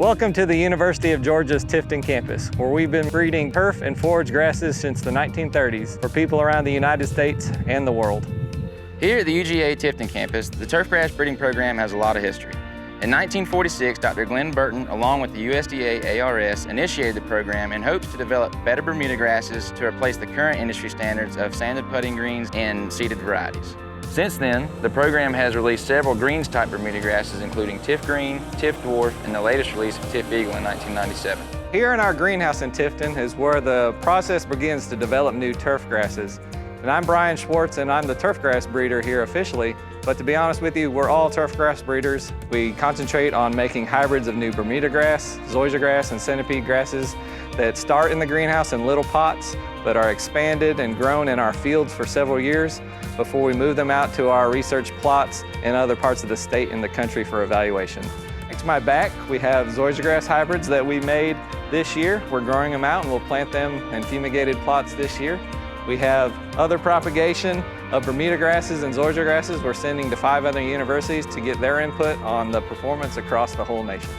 Welcome to the University of Georgia's Tifton campus, where we've been breeding turf and forage grasses since the 1930s for people around the United States and the world. Here at the UGA Tifton campus, the turfgrass breeding program has a lot of history. In 1946, Dr. Glenn Burton, along with the USDA ARS, initiated the program in hopes to develop better Bermuda grasses to replace the current industry standards of sanded putting greens and seeded varieties. Since then, the program has released several greens-type Bermuda grasses, including Tiff Green, Tiff Dwarf, and the latest release of Tiff Eagle in 1997. Here in our greenhouse in Tifton is where the process begins to develop new turf grasses. And I'm Brian Schwartz, and I'm the turfgrass breeder here officially. But to be honest with you, we're all turfgrass breeders. We concentrate on making hybrids of new Bermuda grass, zoysia grass, and centipede grasses that start in the greenhouse in little pots, but are expanded and grown in our fields for several years before we move them out to our research plots in other parts of the state and the country for evaluation. To my back, we have zoysia grass hybrids that we made this year. We're growing them out and we'll plant them in fumigated plots this year. We have other propagation of Bermuda grasses and zoysia grasses we're sending to 5 other universities to get their input on the performance across the whole nation.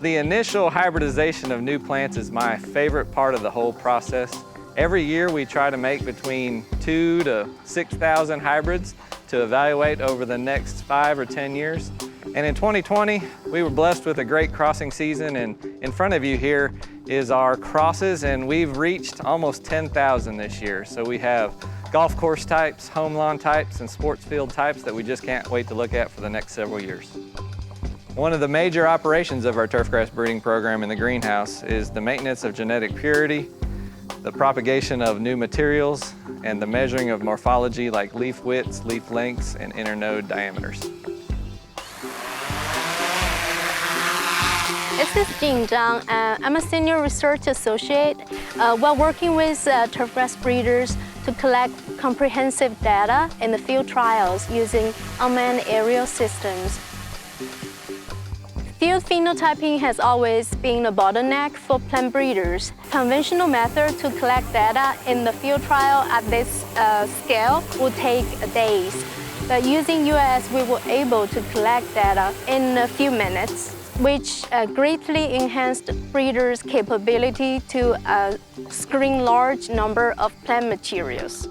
The initial hybridization of new plants is my favorite part of the whole process. Every year we try to make between 2,000 to 6,000 hybrids to evaluate over the next 5 or 10 years. And in 2020, we were blessed with a great crossing season, and in front of you here is our crosses, and we've reached almost 10,000 this year. So we have golf course types, home lawn types, and sports field types that we just can't wait to look at for the next several years. One of the major operations of our turfgrass breeding program in the greenhouse is the maintenance of genetic purity, the propagation of new materials, and the measuring of morphology like leaf widths, leaf lengths, and internode diameters. This is Jing Zhang. I'm a senior research associate. We're working with turfgrass breeders to collect comprehensive data in the field trials using unmanned aerial systems. Field phenotyping has always been a bottleneck for plant breeders. Conventional method to collect data in the field trial at this scale would take days. But using UAS, we were able to collect data in a few minutes, which greatly enhanced breeders' capability to screen large number of plant materials.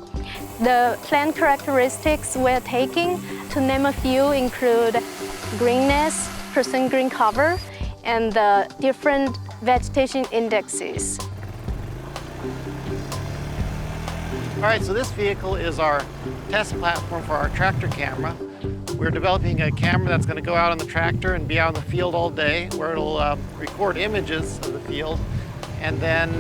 The plant characteristics we're taking, to name a few, include greenness, percent green cover, and the different vegetation indexes. All right, so this vehicle is our test platform for our tractor camera. We're developing a camera that's going to go out on the tractor and be out in the field all day, where it'll record images of the field. And then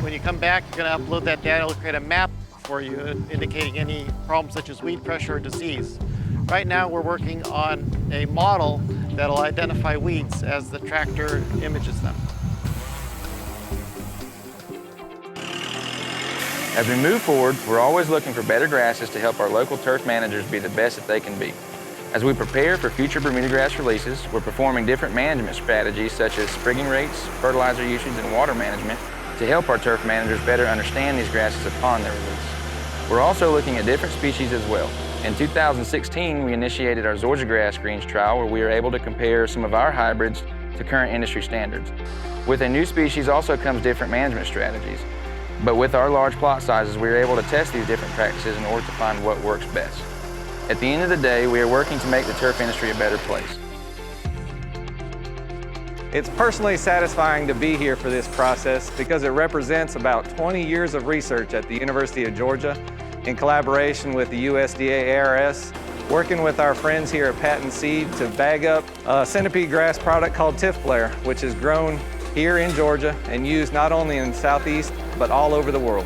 when you come back, you're going to upload that data. It'll create a map for you indicating any problems such as weed pressure or disease. Right now, we're working on a model that'll identify weeds as the tractor images them. As we move forward, we're always looking for better grasses to help our local turf managers be the best that they can be. As we prepare for future Bermuda grass releases, we're performing different management strategies such as sprigging rates, fertilizer usage, and water management to help our turf managers better understand these grasses upon their release. We're also looking at different species as well. In 2016, we initiated our zoysia grass greens trial, where we were able to compare some of our hybrids to current industry standards. With a new species also comes different management strategies. But with our large plot sizes, we are able to test these different practices in order to find what works best. At the end of the day, we are working to make the turf industry a better place. It's personally satisfying to be here for this process because it represents about 20 years of research at the University of Georgia in collaboration with the USDA ARS, working with our friends here at Patent Seed to bag up a centipede grass product called Tiff Blair, which is grown here in Georgia and used not only in the Southeast, but all over the world.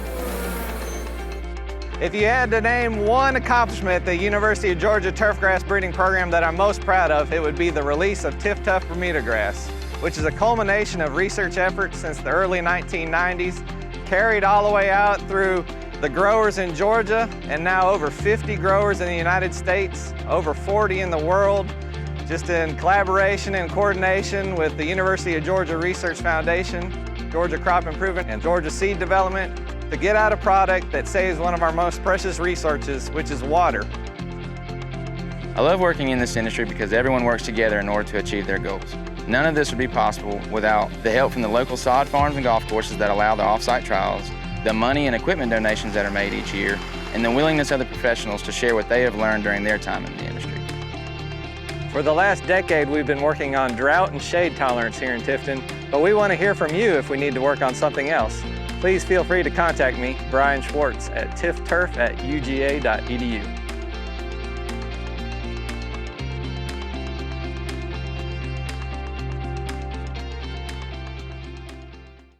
If you had to name one accomplishment at the University of Georgia turfgrass breeding program that I'm most proud of, it would be the release of Tiff Tough Bermuda grass, which is a culmination of research efforts since the early 1990s, carried all the way out through the growers in Georgia, and now over 50 growers in the United States, over 40 in the world, just in collaboration and coordination with the University of Georgia Research Foundation, Georgia Crop Improvement, and Georgia Seed Development to get out a product that saves one of our most precious resources, which is water. I love working in this industry because everyone works together in order to achieve their goals. None of this would be possible without the help from the local sod farms and golf courses that allow the off-site trials, the money and equipment donations that are made each year, and the willingness of the professionals to share what they have learned during their time in the industry. For the last decade, we've been working on drought and shade tolerance here in Tifton, but we want to hear from you if we need to work on something else. Please feel free to contact me, Brian Schwartz, at tifturf@uga.edu.